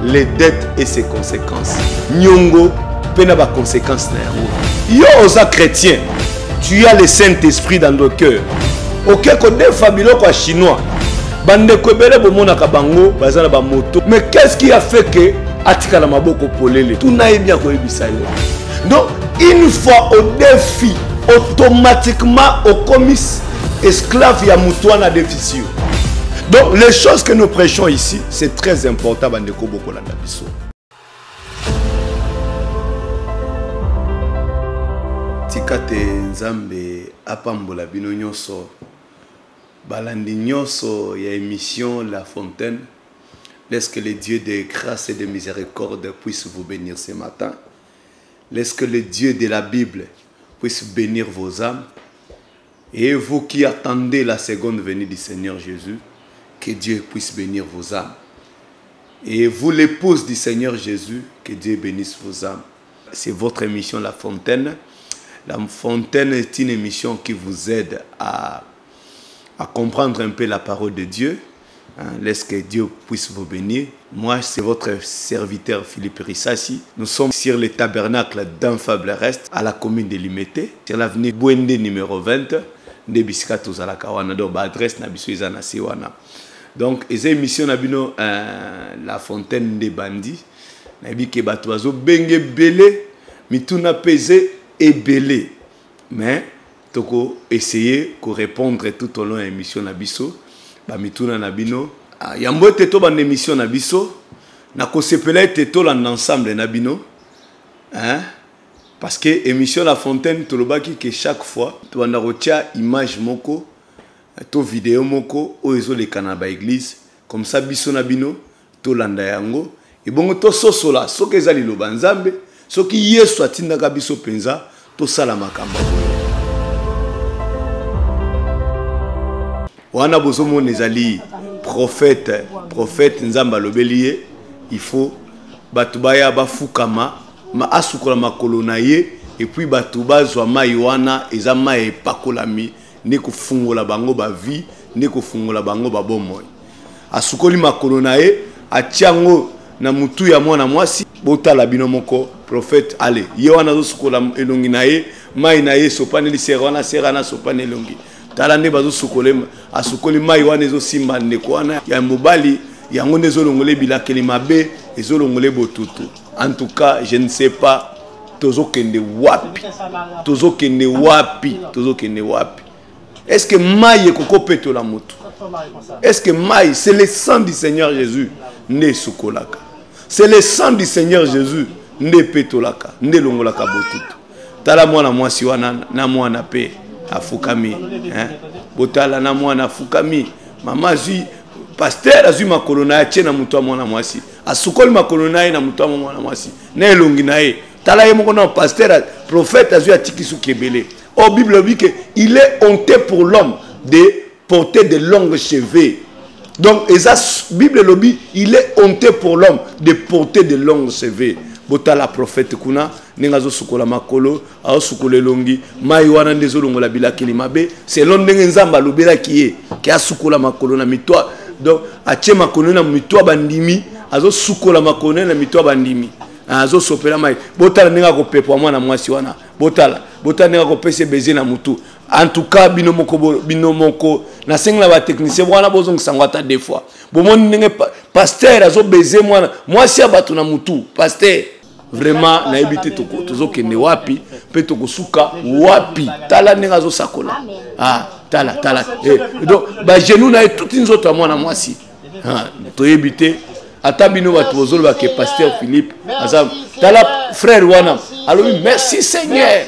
les dettes et ses conséquences. Nyongo, pena ba conséquences na yango. Yo osa chrétien, tu as le Saint-Esprit dans ton cœur. Ok, ko de famille ko chinois. Bande ko bele bo mona ka bango, bazana ba moto. Mais qu'est-ce qui a fait que atika la maboko polele? Tout na bien ko ebisa yo. Donc, une fois au défi, automatiquement au commis esclave ya mutuana déficit. Donc, les choses que nous prêchons ici, c'est très important. Bandeko boko la biso. Tikate nzambe apambola bino nyonso. Balandi nyonso ya émission La Fontaine. Laisse que le Dieu de grâce et de miséricorde puisse vous bénir ce matin. Laisse que le Dieu de la Bible puisse bénir vos âmes. Et vous qui attendez la seconde venue du Seigneur Jésus, que Dieu puisse bénir vos âmes. Et vous, l'épouse du Seigneur Jésus, que Dieu bénisse vos âmes. C'est votre émission La Fontaine. La Fontaine est une émission qui vous aide à comprendre un peu la parole de Dieu. Laisse que Dieu puisse vous bénir. Moi, c'est votre serviteur Philippe Rissassi. Nous sommes sur le tabernacle d'Enfable Reste à la commune de Limete, sur l'avenue Bouende numéro 20, de Biscato Zalakawana. Donc, l'adresse Nabisoïza Nasiwana. Donc, les émissions Nabino, La Fontaine des Bandits, Nabi Kebatoazo, Benge Belé, Mituna Pesé et Belé. Mais, toko essayer de répondre tout au long de l'émission Nabiso. Mituna Nabino. Yambo teto ban émission Nabiso. Nako sepela teto l'ensemble Nabino. Hein? Parce que émission La Fontaine, tout le baki que chaque fois, tu vas retenir image moko, to vidéo moko, oezo le kanaba église, comme ça biso Nabino, to landa yango. Et bon to soso la, so ke zali lo banzambe, so ki yesu atinda ka biso penza, to sala makamba. Wana bozomo nezali prophète nzamba lobeliye, il faut batubaya bafukama ma asukola makolo na ye et puis batuba zwa mai wana eza mai pakolami ne ko fungola bango ba vie ne ko fungola bango ba bomoy asukoli makolo na ye atiango na mutu ya mwana mwasi botala bino moko prophète ale ye wana zo sukola elongi na ye mai na ye sopaneli serana serana sopaneli elongi tala nde bazo sukole asukoli mai wana ezo simba ndeko wana ya mobali yango ndezo longole bilakeli mabe ezo longole botutu. En tout cas, je ne sais pas tozo kende wapi. Tozo kende wapi. Tozo kende wapi. Est-ce que maï koko peto la moto? Est-ce que maï c'est le sang du Seigneur Jésus ne sukolaka? C'est le sang du Seigneur Jésus ne petolaka, ne longolaka botutu. Tala mwana mwasi wana na mwana pe afukami, hein? Botala na mwana afukami. Mama zui pasteur azui makolo na tie na mutu mwana mwasi. Asukoli makolo na ye na mutu mwana mwasi. Na elongi na ye. Tala ye moko na pasteur prophète azui atikisu kebele. Oh Bible dit que il est honteux pour l'homme de porter de longs cheveux. Donc esa Bible lobi il est honteux pour l'homme de porter de longs cheveux. Botala prophète kuna nengazo sukola makolo a sukola longi mai wana ndezo longola bilakeli mabe selon ndenge nzamba lobela kiye ki asukola makolo na mitwa. Donc atie makolo na mitwa bandimi azo sukola makolo na mitwa bandimi azo sopela mai botala nenga ko pepo mwana mwasi wana botala nenga ko pese baiser na mutu. En tout cas bino moko na sengla ba technicien wana bozong sangwata deux fois bomoni ndenge pasteur azo baiser mwana mwasi abatu na mutu pasteur. Vraiment na ebité toko tozo kende wapi pe toko suka wapi tala nenga zo sakola tala donc ba genou na toute une autre mwana mwasi to ebité ata bino ba tozolo ba ke pasteur Philippe azam tala frère wana alors merci Seigneur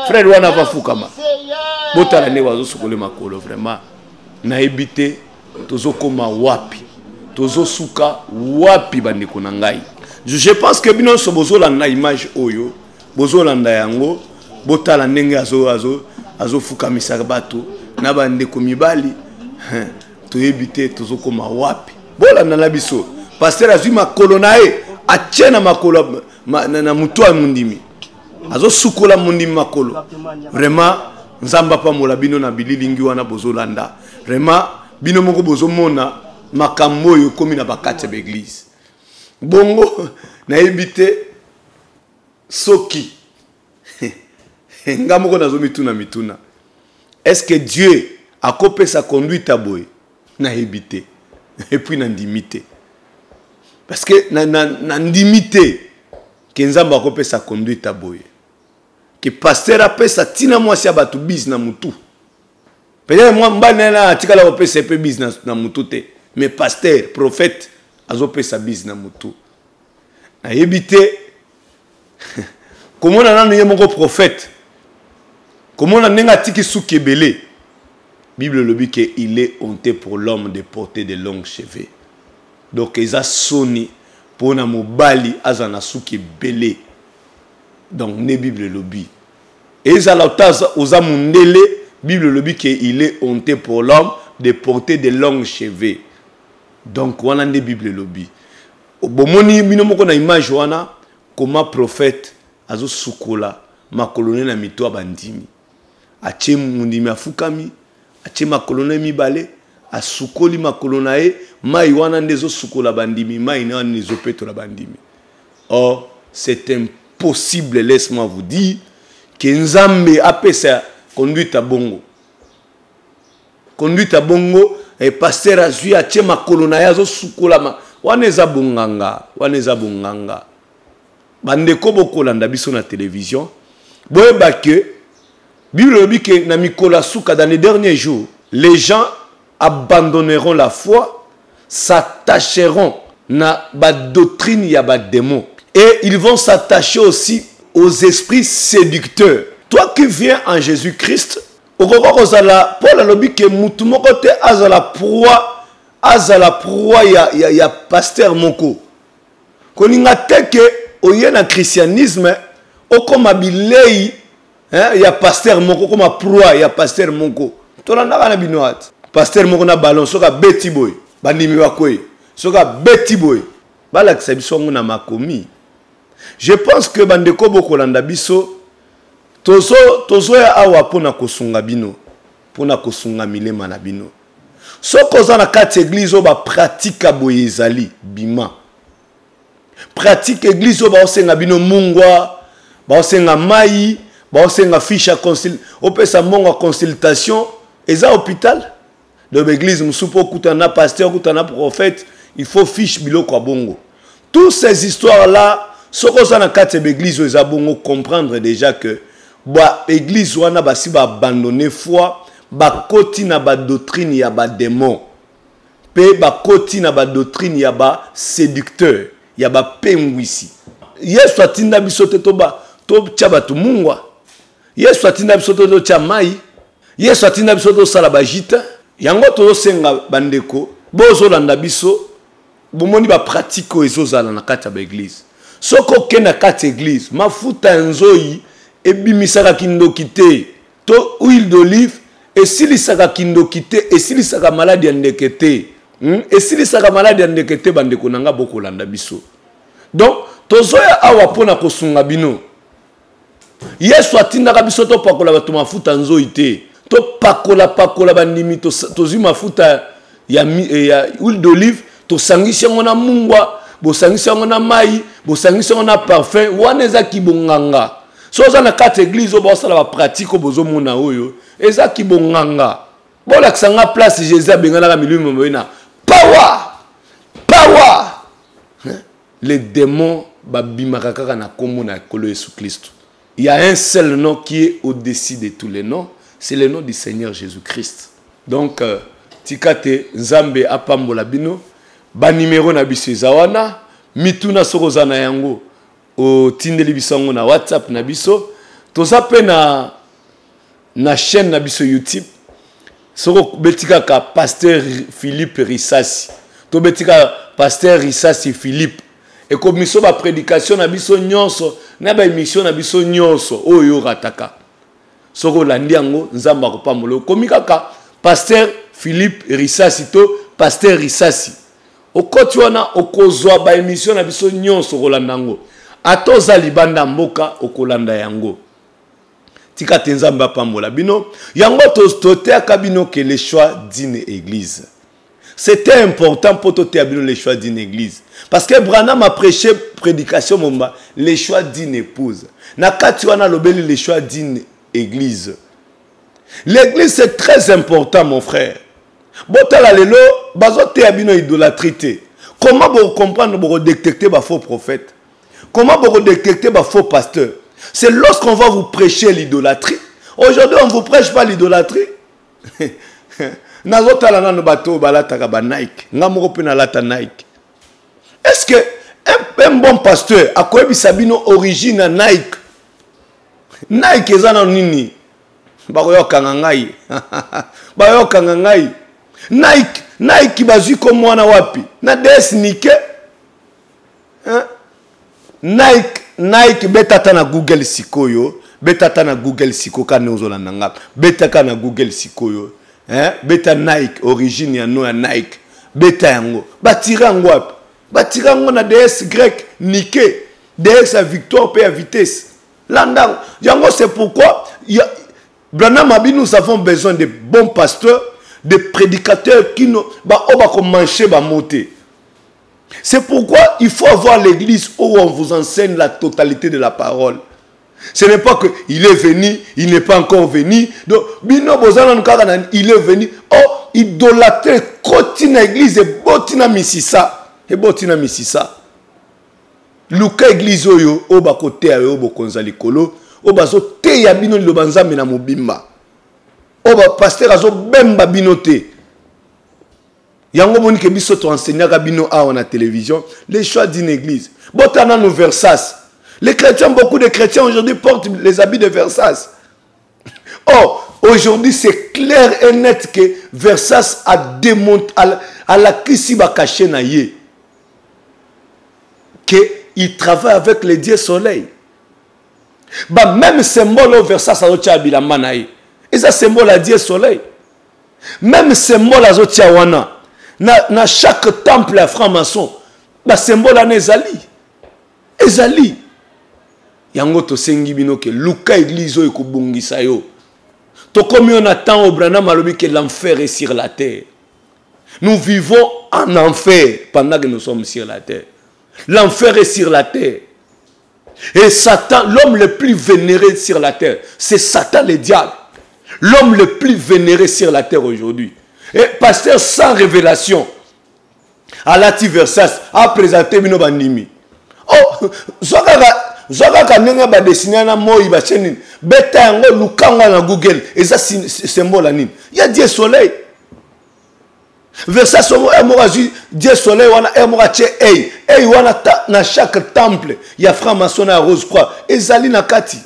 frère wana va fukama botala ne wazo sukole makolo vraiment na ebité tozo koma wapi tozo suka wapi bandeko na ngai. Je pense que bino so bozolanda image oyo bozolanda yango botala ndenge azo fukamisa bato na bandeko mibali to ebité tozokoma wapi bolanda na biso pasteur azui makolo na ye atie na makolo na mutu ya mundimi azo sukola mundimi makolo. Vraiment nzamba pa mola bino na bililingi wana bozolanda vraiment bino moko bozomona makambo yo komi na bakati ya église. Bongo na ebité soki ngamoko nazo mituna. Est-ce que Dieu a copé sa conduite à boy na ebité et puis na ndimité? Parce que na ndimité que nzamba a copé sa conduite à boy. Que pasteur a sa tina moi si abatu business na mutu. Peut-être moi mbanela tikala copé sa business na mutu te. Mais pasteur, prophète a copé sa business na mutu. Na ebité comment on a un prophète? Comment on a un tiki soukebele? Bible le dit qu'il est honté pour l'homme de porter de longs cheveux. Donc ils a sonné pour na mobali azana soukebele. Donc ne Bible le dit. Et ils a l'autre aux amundele. Bible le dit qu'il est honté pour l'homme de porter de longs cheveux. Donc on a ne Bible le dit. Bomoni binomoko na image wana comment prophète azo sukola makolone na mito bandimi ache mundimi afukami ache makolone mibale asukoli makolona e mai wana ndezo sukola bandimi mai na ndezo petola bandimi. Or c'est impossible, laisse-moi vous dire, que Nzambe apesa conduite à bongo et pasteur azui ache makolona ya zo sukola waneza bonganga bandeko bokolanda biso na télévision boyeba que Bible dit que na mikola suka dans les derniers jours les gens abandonneront la foi, s'attacheront na ba doctrine ya ba démon et ils vont s'attacher aussi aux esprits séducteurs. Toi qui viens en Jésus-Christ okoko kozala Paul alobi que mutu moko te azala proie ya pasteur moko koninga teke oye na christianisme okoma bilei ya pasteur moko koma proie ya pasteur moko tolanda na binoat pasteur moko na ballon soka beti boy bandimi bakoy soka beti boy balakisa biso na makomi. Je pense que bandeko bokolanda biso tozo ya awa pona kosunga bino pona kosunga milema na bino. Soko za na kati église o ba pratique boye ezali bima. Pratique église o ba osenga bino mungwa, ba osenga mai, ba osenga fiche opesa mongo consultation, eza hôpital. De l'église musupo kutana pasteur kutana prophète, il faut fiche biloko bongo. Toutes ces histoires là, soko za na kati église o eza bongo comprendre déjà que ba église wana basi ba abandonner foi. Bakoti na ba doctrine ya ba démon pe bakoti na ba doctrine ya ba séducteur ya ba pengwisi. Yesu atinda biso te to tcha tu mungwa. Yesu atinda biso to tcha mai. Yesu atinda biso to sala ba jita. Yango to senga bandeko bozo landa biso bomoni ba pratique ezozala na kati ya ba église. Soko ke na kati église mafuta nzoyi ebimisaka kindoki te to huile d'olive et si les saga kindo kité et si les saga malade ya ndekete et si les saga malade ya ndekete bandeko nanga boko landa biso. Donc tozoya awa pona kosunga bino Yesu atindaka biso to pakola bato mafuta nzoyi te to pakola bandimi tozi mafuta ya huile d'olive to sangisi yango na mungwa bo sangisi yango na mai bo sangisi yango na parfum wana eza kibonganga. So za na kati église o bosala ba pratique bozo mona oyo eza kibonganga bola kisanga place Jésus bengana ka milimo moina power les démons babimaka kaka na kombo na kolo Yesu Christ. Il y a un seul nom qui est au-dessus de tous les noms, c'est le nom du Seigneur Jésus-Christ. Donc tikate Nzambe apambola bino ba numéro na biso zawana mituna sokoza na yango o tindeli bisango na WhatsApp na biso toza pe na chaîne na biso YouTube soko betika ka pasteur Philippe Risasi to betika pasteur Risasi Philippe et comme miso ba prédication na biso nyonso na ba émission na biso nyonso oyo rataka soko landi yango nzamba ko pamolo komika ka pasteur Philippe Risasi to pasteur Risasi okoti wana okozwa ba émission na biso nyonso rolandango atoza libanda mboka okolanda yango tika tenzamba pambola bino yango toteaka bino que le choix d'une église C'était important pour toi les choix d'une église. Parce que Branham a prêché prédication momba les choix d'une épouse. Nakati wana lobeli les choix d'une église. L'église c'est très important mon frère. Botala lelo bazote abino idolâtrie. Comment vous comprendre vous détecter ba faux prophète? Comment vous détecter ba faux pasteur? C'est lorsqu'on va vous prêcher l'idolâtrie. Aujourd'hui on ne vous prêche pas l'idolâtrie. Nazotala na no bato balataka ba Nike. Ngamoko pe na lata Nike. Est-ce que un bon pasteur a koyebisa bino origine Nike? Nike ezana nini? Bakoyokanga ngai. Bakoyokanga ngai. Nike bazui ko mwana wapi? Na DS Nike. Hein? Nike betata na Google sikoyo. Betata na Google siko ka neozolanda ngapa. Betaka na Google sikoyo. Hein? Beta Nike origine ya no ya Nike. Beta yango. Batira yango wapi? Batira yango na DS grec Nike. DS à victoire pe à vitesse. Landa. Yango c'est pourquoi Branham Abi, nous avons besoin de bons pasteurs, de prédicateurs qui nous mancher, monter. C'est pourquoi il faut avoir l'église où on vous enseigne la totalité de la parole. Ce n'est pas qu'il est venu, il n'est pas encore venu. Donc, il est venu. Oh, idolâtre, continue l'église et botina misisa. Et botina misisa. Luka église oyo, oba kote ayo, obo konzali kolo. Oba zo te ya bino lo banzambe na mobimba. Oba pasteur azo bemba binote. Yango boni ke biso to enseignaka bino a na télévision les choix d'une église. Botana no Versace. Les chrétiens, beaucoup de chrétiens aujourd'hui portent les habits de Versace. Or, aujourd'hui c'est clair et net que Versace a démonté à la kisiba caché na ye que il travaille avec les dieux soleil. Bah même symbole au Versace azotia bilamba na ye. Et ça symbole à Dieu soleil. Même symbole azotia wana na chaque temple à franc-maçon, bah symbole à ezali. Yango to sengi bino ke luka église o ekobongisa yo. To comme on attend au Branham alobi que l'enfer est sur la terre. Nous vivons en enfer pendant que nous sommes sur la terre. L'enfer est sur la terre. Et Satan, l'homme le plus vénéré sur la terre, c'est Satan le diable. L'homme le plus vénéré sur la terre aujourd'hui. Et pasteur sans révélation, à Lati Versace, a présenté Bino Bandimi. Oh, Zoga Kanenga ba dessiné na moi ba chenin. Beta yango lukanga na Google. Et ça symbole anin. Il y a Dieu soleil. Versace Dieu soleil wana emorache ei wana na chaque temple il y a franc-maçon à rose croix ezali na kati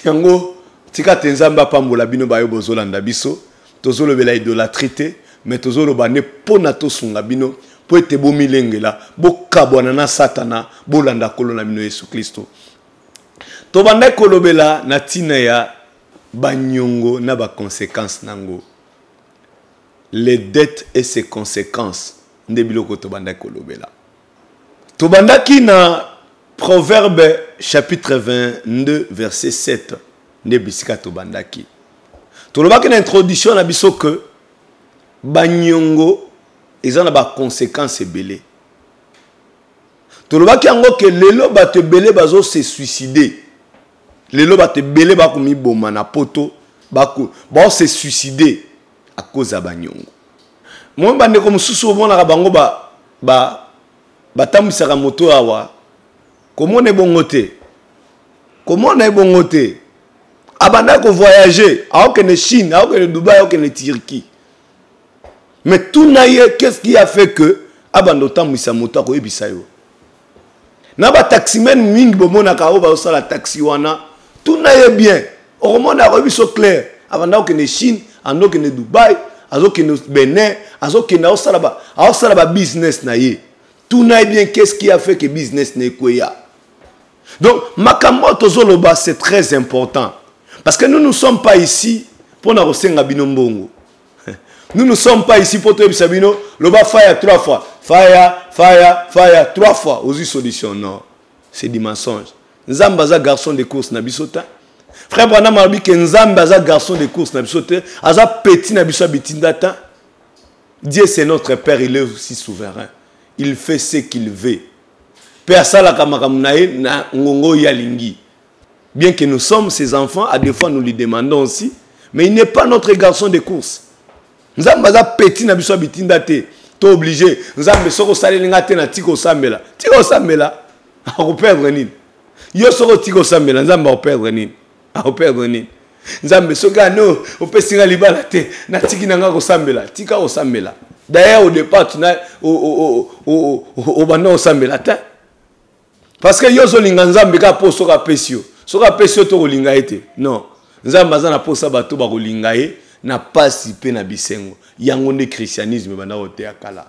yango tika tenzamba pambola bino bayo bozolanda biso tozolobela idolâtrie mais tozoloba ne pona tosunga bino po ete bomilengela bokabwana na satana bolanda kolona bino Yesu Kristo tobanda kolobela na tina ya banyongo na ba conséquences nango. Les dettes et ses conséquences. Ndebiloko tobanda kolobela. Tobanda ki na Proverbe chapitre 22 verset 7. Ndebisika tobanda ki. Toloba ki na introduction na biso que banyongo ezana ba conséquences ebele. Toloba ki yango ke lelo bato ebele bazo se suicider. Lelo bato ebele ba komi boma na poto ba se suicider à cause de banyongo. Moi bande comme susu mona bango tambisaka moto awa. Comment on est bon côté? Comment on est bon côté? Abanda ko voyager, à aucune Chine, à aucune Dubaï, à aucune Turquie. Mais tout naïe, qu'est-ce qui a fait que abando tambisa moto ko ebisa yo? Na ba taximen mingi bomona ka o ba osala taxi wana, tout naïe bien. Au monde a revu so clair. Abanda aucune Chine, en aucune Dubaï, en aucune Bénin, en aucune Australaba business naïe. Tout naïe bien, qu'est-ce qui a fait que business n'est quoi? Donc, Makamoto Zoloba, c'est très important. Parce que nous ne sommes pas ici pour nous resenga binombongo. Nous ne sommes pas ici pour te sabino, loba fire 3 fois. Fire 3 fois. Aux solutions, non. C'est du mensonge. Nzambaza garçon de course na bisota. Frère Branham a dit que Nzambaza garçon de course na bisota. Aza petit na biso bitindata. Dieu c'est notre Père, il est aussi souverain. Il fait ce qu'il veut. Père Salaka Makamunae na ngongo yalingi. Bien que nous sommes ses enfants, à des fois nous lui demandons aussi, mais il n'est pas notre garçon de course. Nous avons petit na biso bitinda te, to obligé. Nous avons soko salinga te na tiko sambela. Tiko sambela, a perdre nini. Yo soko tiko sambela, nous avons perdre nini. A perdre nini. Nous avons soka no, o pesinga libala te, na tiki nanga ko sambela, tika ko sambela. D'ailleurs au départ tu na au banda ko sambela ta. Parce que yo zo linga nzambe ka po soka pesio. Soka pesio to ko linga ete. Non. Nzambe azana po sa bato ba ko linga e. Na pasi pe na bisengo yango ne christianisme bana ote akala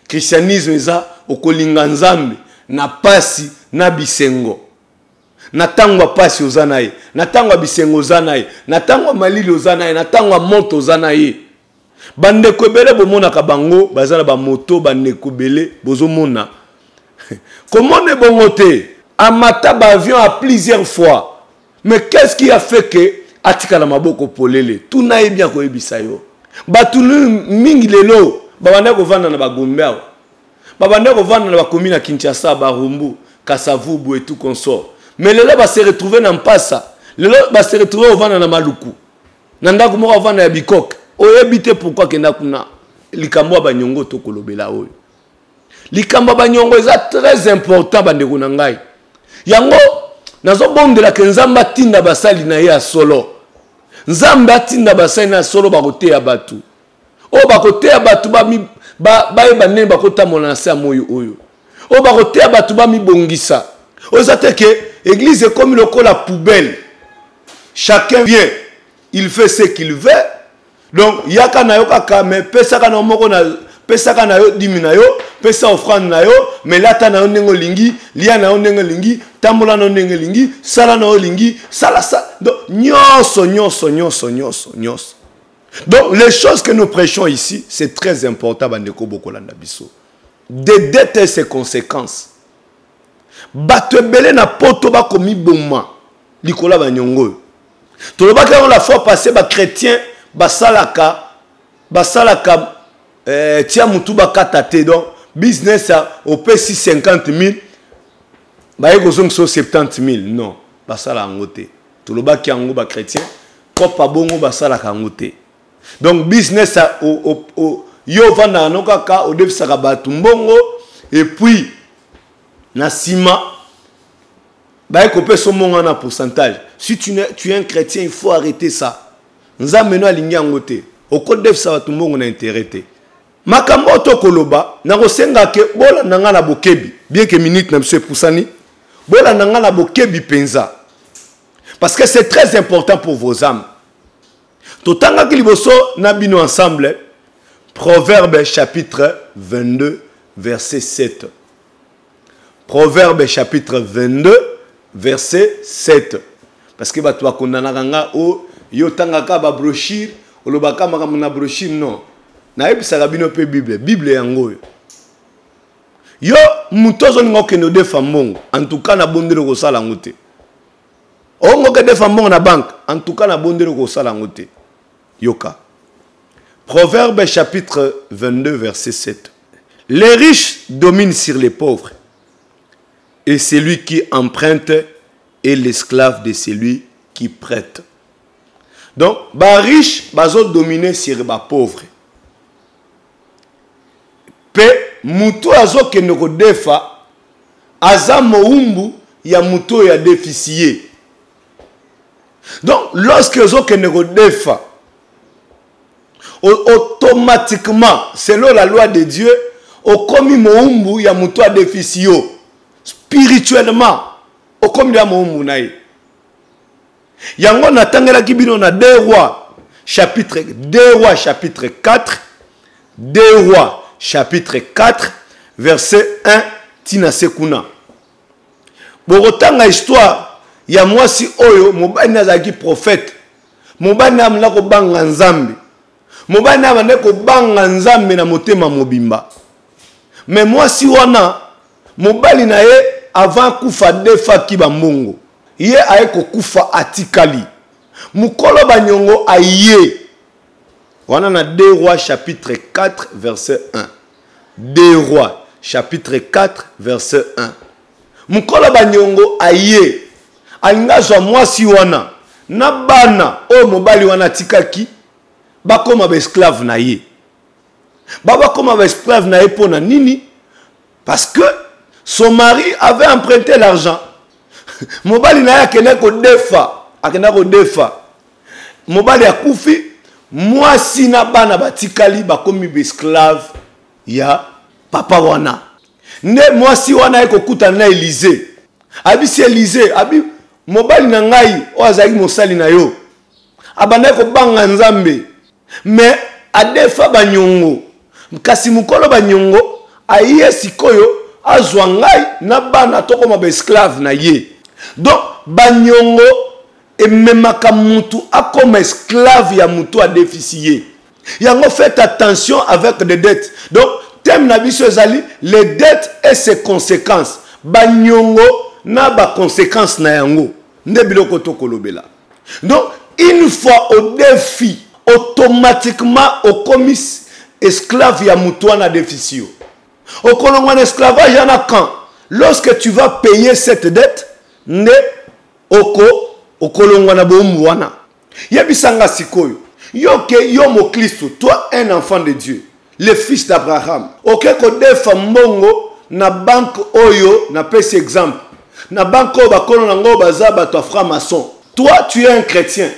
christianisme eza okolinga nzambe na pasi na bisengo na tangwa pasi ozanaye na tangwa bisengo ozanaye na tangwa malili ozanaye na tangwa moto ozanaye bande kobele bomona ka bango bazana ba moto bande kobele bozomona comment ne bongote amata ba avion à plusieurs fois mais qu'est-ce qui a fait que atikala maboko polele tout na bien ko ebisa yo batulu mingi lelo babanda ko vanda na bagombe awa babanda ko vanda na bakomina Kinshasa Barumbu Kasavubu et tout consort mais lelo ba se retrouver na Mpasa lelo ba se retrouver au vanda na Maluku nanda ko mo vanda ya Bikok oyebite pourquoi kenda kuna likambo banyongo to kolobela oyo likambo banyongo eza très important bande ko ngai yango nazo bondela ke nzamba tinda basali na ya solo nzamba tinda basali na solo bakote ya batu o bakote ya batu ba eba nene bakota monansa moyo oyo o bakote ya batu ba mi bongisa o zate ke église est comme la poubelle chacun vient il fait ce qu'il veut donc yaka na yo kaka mais pesa kana moko na pesa kana yo dimina yo pesa offrande na yo mais lata na yo nengo lingi lia na yo nengo lingi tambola na yo nengo lingi sala na yo lingi sala sa donc nyonso. Donc les choses que nous prêchons ici c'est très important bandeko bokolanda biso de dettes ses conséquences bato belé na poto ba komi boma likola banyongo to lo ba ka la fois passé ba chrétien basalaka tia mutu bakata te donc business au PC 50 000 ba yeko zonso 70 000 non basala ngote to lo ba ki ngo ba chrétien ko pa bongo basala ka ngote donc business yo vanda no kaka o defisaka batu mbongo et puis na sima ba yeko pe so monga na pourcentage si tu es un chrétien il faut arrêter ça nzambe no alingi ngote o ko defisa batu mbongo na intérêt te makambo to koloba na kosenga ke bola nanga na bokebi bien que minute na biso epusani bola nanga na bokebi penza parce que c'est très important pour vos âmes totanga ki liboso na bino ensemble Proverbe chapitre 22 verset 7 Proverbe chapitre 22 verset 7 parce que bato bakondana kanga o yo tanga ka ba brochure olobaka makambo na brochure non na ebisaka bino pe Bible yango yo mutozo ngo ke no defa mbongo en tout cas na bondelo ko sala ngote ongo ke defa mbongo na banque en tout cas na bondelo ko sala ngote yoka Proverbe chapitre 22 verset 7 les riches dominent sur les pauvres et celui qui emprunte est l'esclave de celui qui prête. Donc ba riche bazo dominer sur ba pauvre pe mutu azo ke no defa aza moumbu ya mutu ya déficié. Donc lorsque azo ke no defa automatiquement selon la loi de Dieu au komi moumbu ya mutu ya déficié spirituellement au komi ya moumbu nae yango natangela kibino na 2 rois chapitre 4 2 rois chapitre 4 verset 1 tina sekuna bokotanga histoire ya mwasi oyo mobani azaki prophète mobani amla ko banga nzambe mobani amande ko banga nzambe na motema mobimba mais mwasi wana mobali na ye avant kufa defa kiba mbongo ye aye ko kufa atikali mukolo banyongo aye On a 2 Rois chapitre 4 verset 1. 2 Rois chapitre 4 verset 1. Mukolo banyongo aye alingazwa mwasi wana na bana o mobali wana tikaki bakoma ba esclave na ye. Baba koma ba esclave na ye pona nini? Parce que son mari avait emprunté l'argent. Mobali na ye akenda ko defa. Mobali akufi mwasi na bana batikali bakomi ba esclave ya papa wana. Ne mwasi wana ekokutana na Élysée. Abi si Élysée, abi mobali na ngai o azaki mosali na yo. Abanda ko banga nzambe. Mais adefa banyongo. Kasi mukolo banyongo aye sikoyo azwa ngai na bana tokoma ba esclave na ye. Donc banyongo ememaka mutu akoma esclave ya mutu a déficié. Yango faites attention avec des dettes. Donc thème na biso ezali les dettes et ses conséquences. Banyongo na ba conséquences na yango. Nde biloko tokolobela. Donc une fois au défi, automatiquement au commis esclave ya mutuana déficit. Au kolongwa esclavage yana quand lorsque tu vas payer cette dette ne au kolongwa na bomu wana. Yebisanga sikoyo. Yo mo Christo, toi un enfant de Dieu, le fils d'Abraham. OK ko defa mbongo na banque oyo na pesi exemple. Na banque oyo bakolo nango baza bato franc-maçon. Toi tu es un chrétien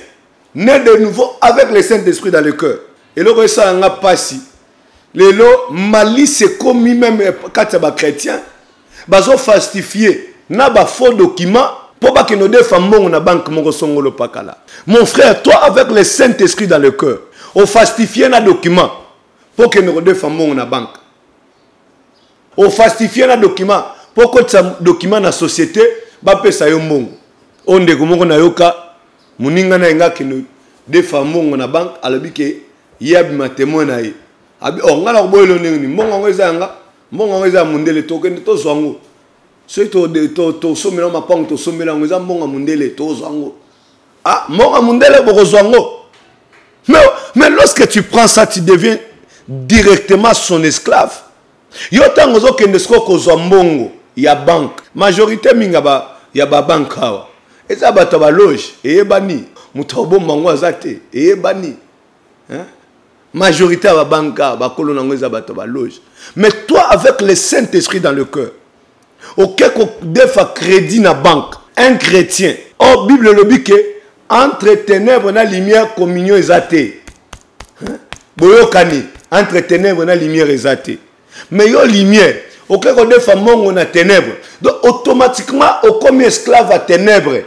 né de nouveau avec le Saint-Esprit dans le cœur. Et le resa nga pasi. Lelo malice commis même quand tu es chrétien, bazo falsifier na ba faux document pour pas que nous défendons na banque mon songolo pakala. Mon frère, toi avec le Saint-Esprit dans le cœur, on falsifier na document pour que nous défendons na banque. On falsifier na document pour que ça document na société ba pesa yo mbongo. Onde ko moko na yoka muninga na nga que nous défendons na banque alobi ke yabi ma témoin na ye. Abi ngala ko boyelo nini mbongo ngeza nga mbongo ngeza mundele tokende to zwango. C'est to somela mapango to somela ngeza mbongo mundele to zwango. Ah mbongo mundele boko zwango. Mais lorsque tu prends ça, tu deviens directement son esclave. Yo tango zo kende sko zwa mbongo ya banque. Majorité minga ba ya ba banque hawa. Eza bato ba loge eyebani mutobo mango azate eyebani. Hein? Majorité à la banque, loge. Mais toi, avec le Saint-Esprit dans le cœur, auquel défa crédit na banque, un chrétien, oh Bible le dit que entre ténèbres et la lumière, communion exatée. Boyokani, entre ténèbres et la lumière exatée. Mais yo lumière, auquel défa mongo na ténèbres. Donc automatiquement, au comme esclave à ténèbres.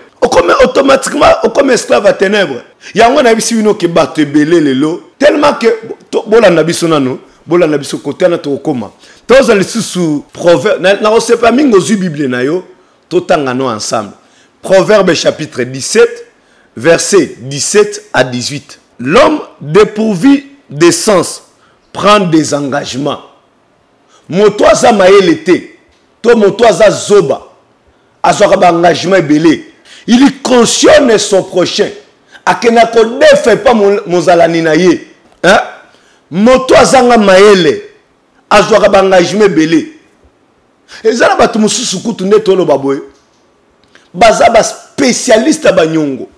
Automatiquement, comme esclave à ténèbres. Il y a un avis qui bat belé le lot. Tellement que, bola nabiso nano, bola nabiso côté na to koma. Tous les sous proverbe, na sait pas mingo zu Bible na yo, to tangano ensemble. Proverbe chapitre 17, versets 17 à 18. L'homme dépourvu de sens prend des engagements. Motoza maelete, to motoza zoba, azoraba engagement belé. Il cautionne son prochain. Akenako ne fait pas mozalani na ye. Hein? Moto azanga maele. Azwaka bangajime belé. Ezala batu mususu kutu nde tolo baboye. Baza ba spécialiste banyongo.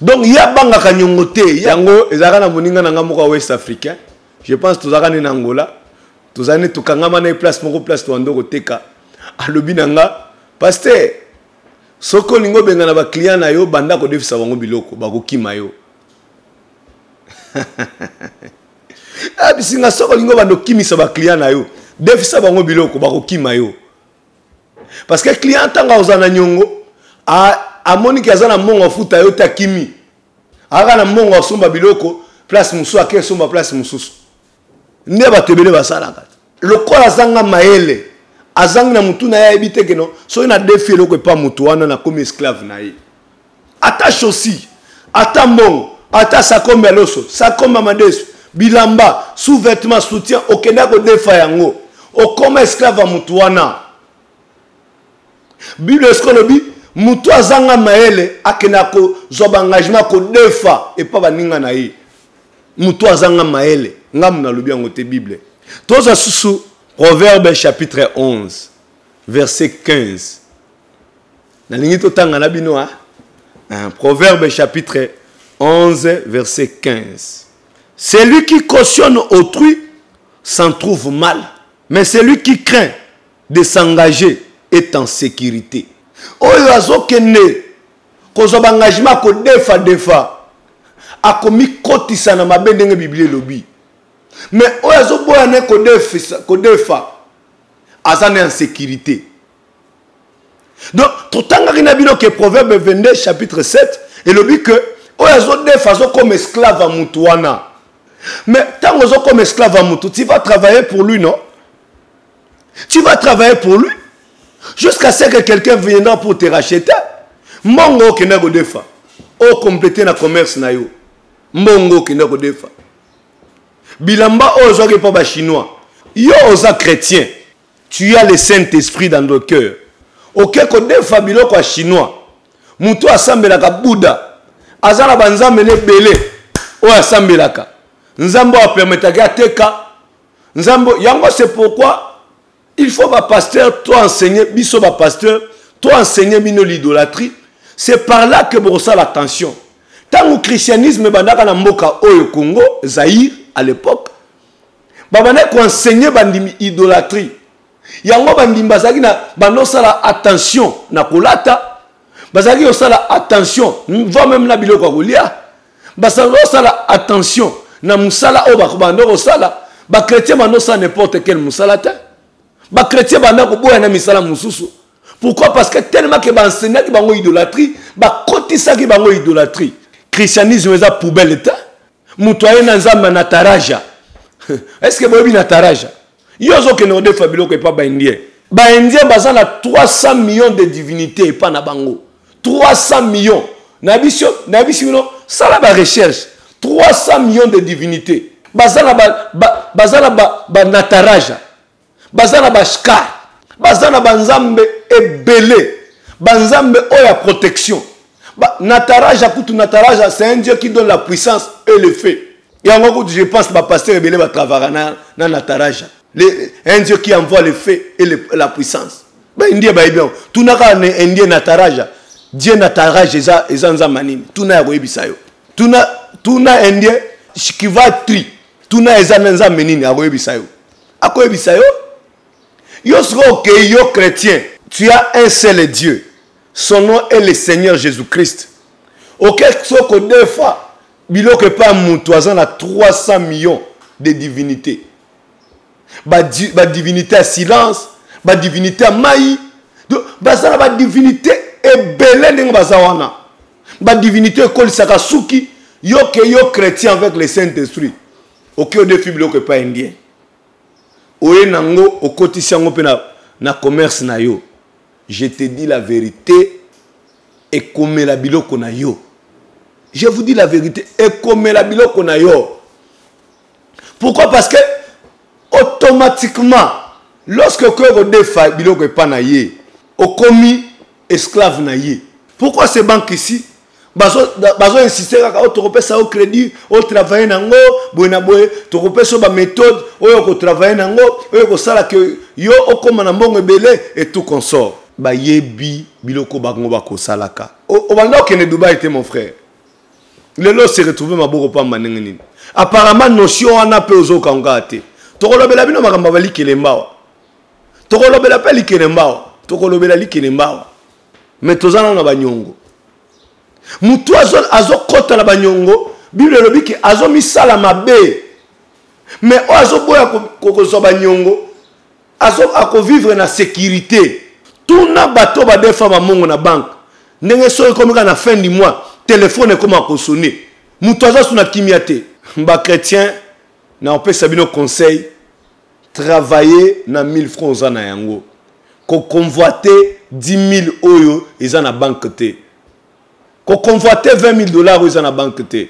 Donc ya banga kanyongo te. Yango ezaka na moninga na ngamuka West Africain. Je pense tozaka ni Angola. Tozane tukangama na place moko place to andoko teka. Alobi nanga pasteur soko lingo benga na ba client na yo banda ko defisa bango biloko bakokima yo. Abisinga soko lingo bando kimisa ba client na yo defisa bango biloko bakokima yo. Parce que client tanga ozana nyongo a moniki azana mongo futa yo takimi. Aga na mongo somba biloko place musu ake somba place mususu. Ne ba tebele basalaka. Lokola zanga maele azang na mutu na ya ebite keno so na défi loko pa mutu wana na comme esclave na ye ata chosi ata mbongo ata sakombe loso sakombe madesu bilamba sous-vêtements soutien okenda ko defa yango o comme esclave mutu wana Bible skolobi mutu azanga maele akena ko zoba engagement ko defa et pas baninga na ye mutu azanga maele ngam na lobi yango te Bible. Toza susu Proverbe chapitre 11 verset 15. Na lingi totanga na bino Proverbe chapitre 11 verset 15. Celui qui cautionne autrui s'en trouve mal, mais celui qui craint de s'engager est en sécurité. Oyo azokende kozwa engagement ko defa akomi kotisa na mabendenge Biblie lobi. Mais oyo azoboya ne ko defa azane en sécurité. Donc totanga kina bino que Proverbe 22 chapitre 7 et lobi que oyo azodefa zo comme esclave à mutu wana. Mais tant que comme esclave à mutu, tu vas travailler pour lui, non? Tu vas travailler pour lui jusqu'à ce que quelqu'un viendra pour te racheter. Mongo qui n'a pas de fa. O compléter na commerce na yo. Mongo qui n'a pas de fa. Bilamba ozo qui pas chinois. Yo oza chrétien. Tu as le Saint-Esprit dans le cœur. Ok ko de fa biloko a chinois. Mutu asambelaka Bouddha. Azala banzambe ne belé. O asambelaka. Nzambo a permettre à teka. Nzambo yango c'est pourquoi il faut ba pasteur toi enseigner biso ba pasteur toi enseigner bino l'idolâtrie. C'est par là que vous recevez l'attention. Tant le christianisme bandaka na mboka oyo Congo Zaïre à l'époque babane ko enseigner bandimi idolâtrie. Yango bandimi bazaki na bando sala attention na kolata bazaki osala attention va même na biloko kolia basalo sala attention na musala o bakobando kosala ba chrétien bando sa n'importe quel musala ta ba chrétien bando ko boya na misala mususu. Pourquoi? Parce que tellement que ba enseigner ki bango idolâtrie ba kotisa ki bango idolâtrie. Christianisme eza poubelle eta mutu aye na nzamba na taraja. Est-ce que bobi na taraja yozo ke no de fabilo ko pa ba indien baza na 300 millions de divinités pa na bango 300 millions na biso no sala ba recherche 300 millions de divinités. Bazana ba nataraja. Bazana ba shkar. Bazana banzambe ebele. Banzambe oya protection. Nataraja kutu nataraja, c'est un Dieu qui donne la puissance et le fait. Et en gros, je pense que ma pasteur ebele va travailler na nataraja. Un Dieu qui envoie le fait et la puissance. Indien ba bien. Tout na ka indien nataraja. Dieu nataraja eza manini. Tout na ko ebisayo. Tuna indien qui va tri tuna ezanenza menini akoyebisayo akoyebisayo yo soko que yo chrétien tu as un seul Dieu son nom est le Seigneur Jésus-Christ auquel soko deux fois biloko pas mutu azana 300 millions de divinités ba divinité à silence ba divinité à maï bazana ba divinité ebele ndenge bazawana ba divinité kolisaka suki yo chrétien avec le Saint-Esprit. Ok, au défi que pas indien. Oye nango au quotidien na commerce na yo. Je te dis la vérité et comme la biloko na yo. Je vous dis la vérité et comme la biloko na yo. Pourquoi? Parce que automatiquement lorsque ko défa biloko pas na ye, au commis esclave na ye. Pourquoi ces banques ici bazo insister kaka o tokopesa au crédit au travailler nango boena boye tokopesa ba méthode oyo ko travailler nango oyo ko sala que yo okoma na mbongo ebele et tout consort ba yebi biloko bango ba ko salaka o banda okene Dubaï était mon frère lelo se retrouver maboko pa manenge nini apparemment notion wana pe ozoka ngate tokolobela bino makamba bali kelembawa tokolobela pe likelembawa tokolobela likelembawa mais tozana na banyongo mutu azo kota la banyongo Bible lobi ki azo misala mabe mais azo boya ko banyongo azo ako vivre na sécurité tout na bato ba defa ba mongo na banque ndenge so comme na fin du mois téléphone comme ko sonner mutu azo suna kimiate ba chrétien na on peut sabino conseil travailler na 1000 francs na yango ko convoiter 10 000 oyo eza na banque te ko convoiter 20 000 dollars eza na banque te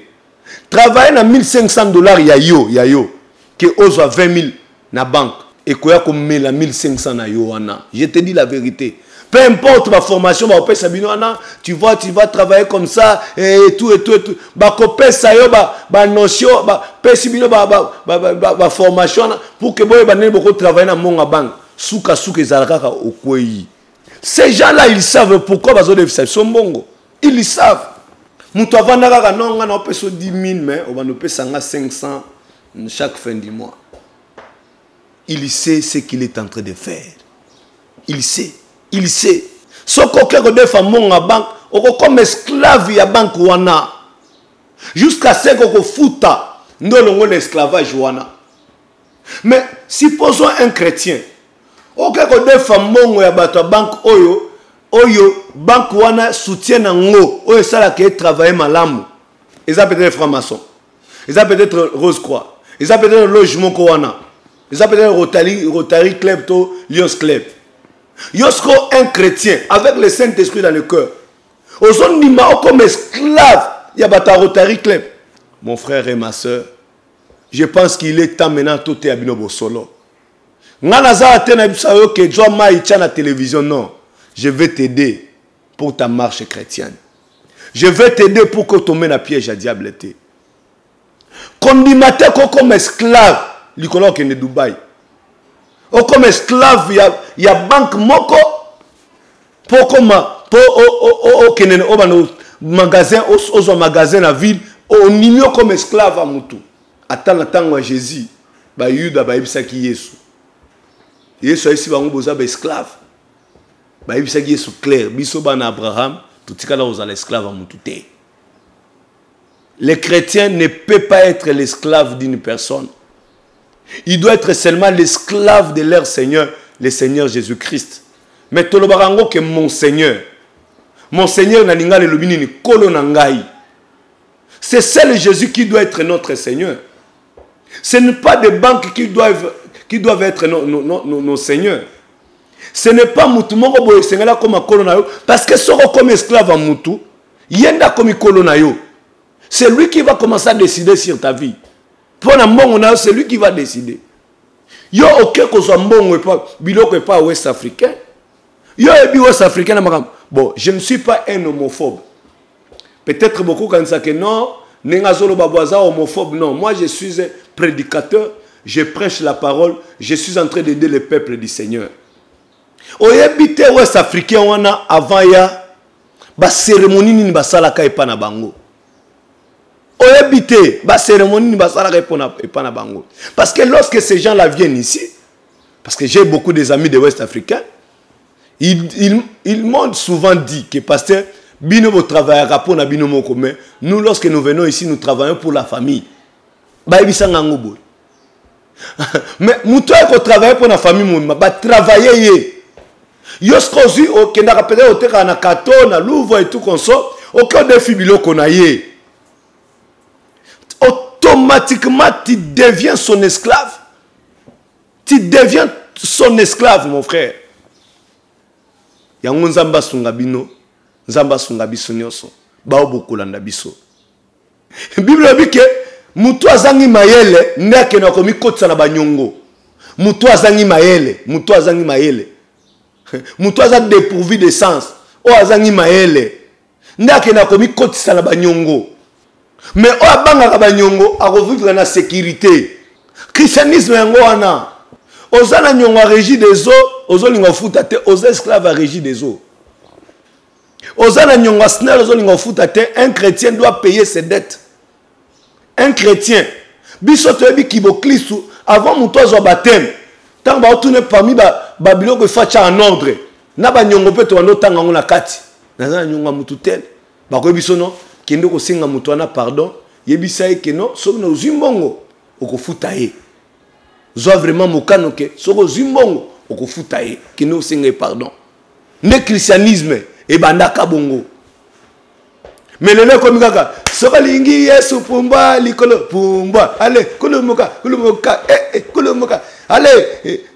travailler na 1500 dollars ya yo que ozo 20 000 na banque et koya ko mela 1500 na yo wana je te dis la vérité Peu importe ma formation, tu vois, tu vas travailler comme ça, et tout, et tout, et tout. Formation pour que vous travailler dans mon banque. Ces gens-là, ils savent pourquoi ils sont bons. Ils savent. Nous avons 10 000, mais on va 500 chaque fin du mois. Il sait ce qu'il est en train de faire. Il sait. Il sait. Ce qu'on a fait à banque, on est comme esclave à banque. Jusqu'à ce qu'on foute, nous avons l'esclavage. Mais supposons un chrétien. On a fait à banque. Oyo banque wana soutient ngo oyo sala qui travailler malamu. Ils ont peut-être franc-maçon. Ils ont peut-être Rose-Croix. Ils ont peut-être logement kowana. Ils ont peut-être Rotary Club to Lions Club. Yosko un chrétien avec le Saint-Esprit dans le cœur. Ozon nima comme esclave ya bata Rotary Club. Mon frère et ma soeur, je pense qu'il est temps maintenant de tout abino bosolo. Ngana za atena bisayo ke jwa mai cha na télévision non. Je vais t'aider pour ta marche chrétienne. Je vais t'aider pour que tu mènes à piège à diable. Condimate comme esclave, l'icône qui est de Dubaï. Ou comme esclave, il y a banque moko. Pour comme magasin, au magasin la ville, on n'y a comme esclave à Moutou. Attends, Jésus, bah Yuda, bah Ibsaki Yesu. Yesu a ici, bah on besoin d'esclave. Ibsaki Yesu clair, bisoban Abraham, tout ce cas-là, aux esclaves à Moutou. Le chrétien ne peut pas être l'esclave d'une personne. Il doit être seulement l'esclave de leur Seigneur, le Seigneur Jésus-Christ. Mais tout le barango que mon Seigneur nalinga le lubini kolo nangai. C'est seul Jésus qui doit être notre Seigneur. Ce n'est pas des banques qui doivent être nos seigneurs. Ce n'est pas Moutoumoko boye sengala comme kolo na yo parce que soro comme esclave à Moutou, yenda comme kolo na yo. C'est lui qui va commencer à décider sur ta vie. Pour la mbongo, c'est lui qui va décider. Yo ok ko so mbongo pas biloko pas ouest africain. Yo ebi ouest africain na makam. Bon, je ne suis pas un homophobe. Peut-être beaucoup quand ça que non, nengazolo baboisa homophobe non. Moi je suis un prédicateur, je prêche la parole, je suis en train d'aider le peuple du Seigneur. Oyebite ouest africain wana avant ya ba cérémonie ni basala ka epana bango. Parce que lorsque ces gens-là viennent ici, parce que j'ai beaucoup des amis de l'Ouest africain, ils m'ont souvent dit que pasteur, bino travaillera pour bino moko, mais nous lorsque nous venons ici, nous travaillons pour la famille. Mais muto ko travailler pour la famille, ba travailler. Yoskozi o kenda kapede o teka na kato na Louvre et tout comme ça, au cœur des fibilo konaye. Automatiquement, tu deviens son esclave. Tu deviens son esclave, mon frère. Yango nzamba sungabino, nzamba sungabiso nyoso, bao bokolanda biso. Bible dit que mutu azangi mayele, ndeke na komi kotsa na banyongo. Mutu azangi mayele, mutu azangi mayele. Mutu azangi dépourvu de sens. O azangi mayele, ndeke na komi kotsa na banyongo. Mais on a vivre dans la sécurité. Christianisme est wana. Ozana nyongo a régi des eaux, ozolingo futate, aux esclaves a régi des eaux. Ozana nyongo snel, ozolingo futate, un chrétien doit payer ses dettes. Un chrétien. Bisoto ebi kibo klisu avant mutozo baptême. Tant ba tourner parmi babilo ko facha en ordre. Na ba nyongo pe to ndo tanga ngona kati. Na nyongo mututel. Ba ko bisono kendo ko singa mutuana pardon yebisa ke no so no zimbongo okofuta ye zo vraiment mokano ke so ko zimbongo okofuta ye kendo singa pardon ne christianisme e bandaka bongo melele ko mikaka so balingi Yesu pumba likolo pumba ale kulumoka ale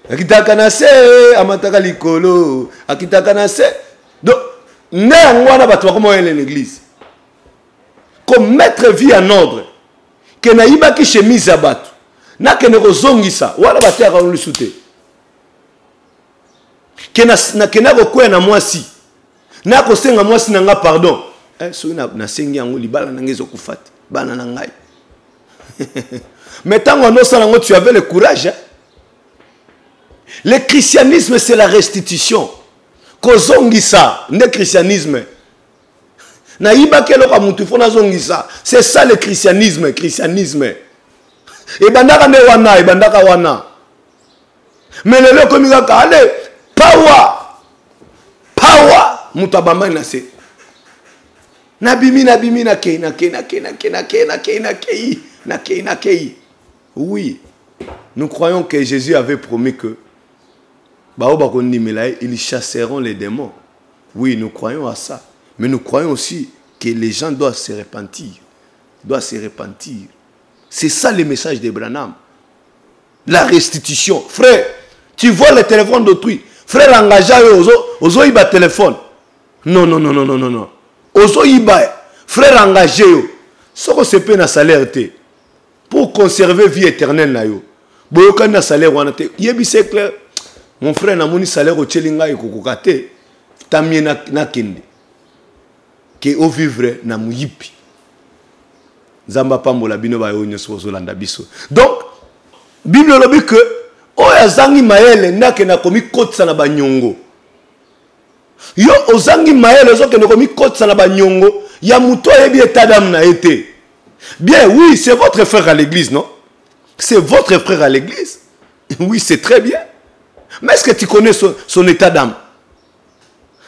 akitaka na se amataka likolo akitaka na se donc ne ngwana batwa comme l'église. Comme mettre vie en ordre, que naïba qui chemise à battre, n'a que ne rozongisa, ou alors battre à le souter. ke na kokwea na mwasi na kosenga mwasi na nga pardon so na sengi yango libala na ngezo kufati bana na ngai mais tant no sala ngo tu avais le courage hein? Le christianisme c'est la restitution kozongisa nde christianisme na ibakelo ka mutu fona zongisa c'est ça le christianisme et bandaka ne wana e bandaka wana mais lelo komi ka allez power mutabama na se nabimi na ke oui nous croyons que Jésus avait promis que ils chasseront les démons. Oui, nous croyons à ça. Mais nous croyons aussi que les gens doivent se repentir. C'est ça le message d'Abraham. La restitution. Frère, tu vois le téléphone d'autrui. Frère, engagé aux iba téléphone. Non. Aux iba. Frère, engagé. Ce que c'est pas un salaire. Pour conserver vie éternelle. Boyoka na salaire. C'est clair. Mon frère n'a pas salaire au Tchelinga et Kokokate. Tamie na kende. Ke au vivre na muyipi. Zamba pambola bino ba yo nyoso zolanda biso. Donc, Bible lobi que oya zangi maele ndake na komi kotsa na banyongo. Yo ozangi maele zo ke na komi kotsa na banyongo, ya muto yebi etadam na été. Bien, oui, c'est votre frère à l'église, non? C'est votre frère à l'église. Oui, c'est très bien. Mais est-ce que tu connais son état d'âme?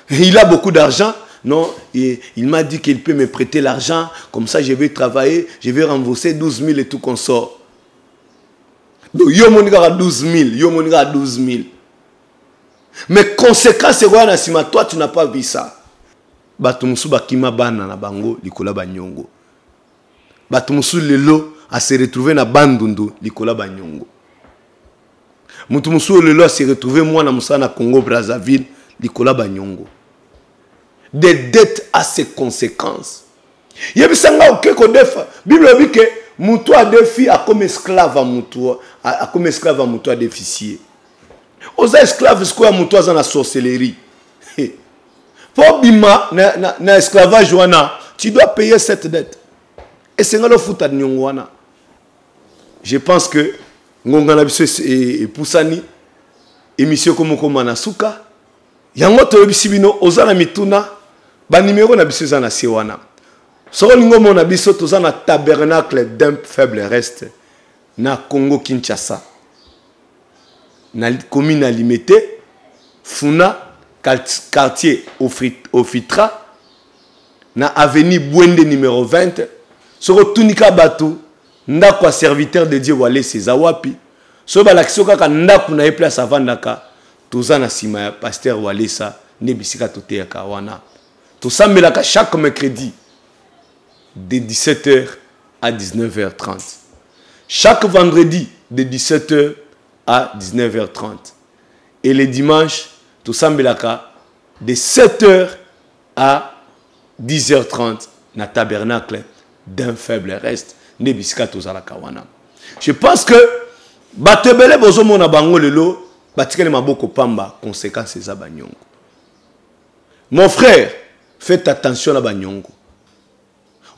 Il a beaucoup d'argent. Non, il m'a dit qu'il peut me prêter l'argent. Comme ça, je vais travailler. Je vais rembourser 12 000 et tout qu'on sort. Donc, yo moniga 12 000. Mais conséquence, c'est quoi? Toi, tu n'as pas vu ça. Batumusu bakima bana na bango likola banyongo. Batumusu lelo a se retrouver na bandundu likola banyongo. Mutumusu lelo a se retrouver moi na musana Congo Brazzaville likola banyongo. Des dettes à ses conséquences. Yebisanga okeko defa. Bible dit que mutu a défi a comme esclave à mutu a comme esclave à mutu a déficier. Aux esclaves ce quoi mutu a na sorcellerie. Pour bima na esclavage wana, tu dois payer cette dette. Et c'est ngalo futa nyongo wana. Je pense que ngongana biso et pusani émission comme manasuka yango to bisibino ozana mituna ba numéro na biso za na siwana. So lingo mona biso toza na tabernacle d'un faible reste na Congo Kinshasa. Na commune à Limité, Funa quartier Ofitra na avenue Bwende numéro 20. Soko tunika batu ndako serviteur de Dieu wale sezawapi. So ba l'action kaka ndako na place avandaka toza na sima ya pasteur Walesa ne bisika tote ya kawana. To sambelaka chaque mercredi de 17h à 19h30. Chaque vendredi de 17h à 19h30. Et les dimanches to sambelaka de 7h à 10h30 na tabernacle d'un faible reste ne bisika tozala kawana. Je pense que batebele bozo mona bango lelo batikele maboko pamba conséquences za banyongo. Mon frère, faites attention à banyongo.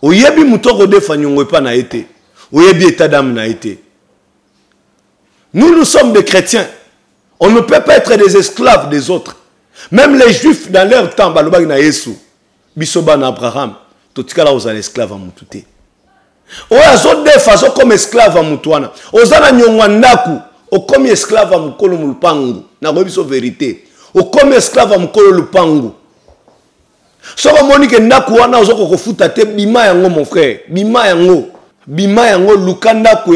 Oyebi mutoko defa nyongo pa na été. Oyebi état d'âme na été. Nous sommes des chrétiens. On ne peut pas être des esclaves des autres. Même les juifs dans leur temps balobaki na Yesu. Bisoba na Abraham, totikala aux esclaves à mutute. Oya zo defa zo comme esclave à mutwana. Ozana nyongo ndaku, o comme esclave à mukolo mulupangu. Na biso vérité. O comme esclave à mukolo lupangu. Soko monike ndaku wana ozoko kofuta te bima yango mon frère. Bima yango lukanda ko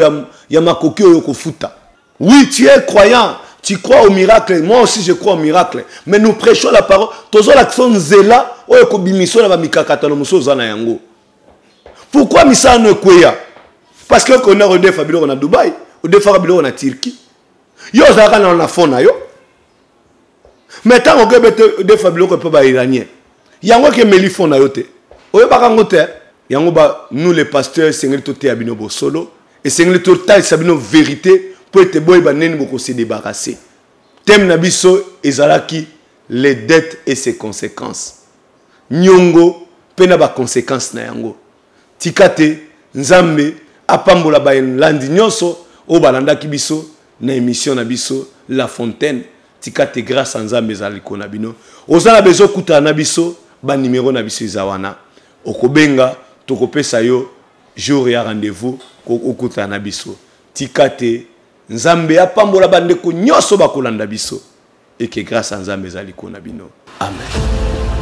ya makoki oyo kofuta. Oui, tu es croyant, tu crois au miracle. Moi aussi je crois au miracle. Mais nous prêchons la parole. Tozo l'action zela oyo ko bimiso na ba mikakatano muso zana yango. Pourquoi misa no kweya? Parce que on a redé fabilo na Dubaï, ou de fabilo na Turquie. Yo zaka na fona yo. Mais tant on que de fabilo ko pa iranien. Yango ke melifon na yote. Oyo baka ngote. Yango ba nous les pasteurs sengeli toté abino bo solo et sengeli total sabino vérité pour être boy ba neni boko se débarrasser. Tem na biso ezalaki les dettes et ses conséquences. Nyongo pena ba conséquences na yango. Tikate nzambe apambola ba landi nyonso o balanda kibiso na émission na biso La Fontaine. Tikate grâce à nzambe za likona bino. Ozala bezo kuta na biso ba numéro na biso izawana. Okobenga tokopesa yo jour ya rendez-vous ko okuta na biso. Tikate nzambe apambola bandeko nyonso bakolanda biso et que grâce à nzambe za likona bino. Amen.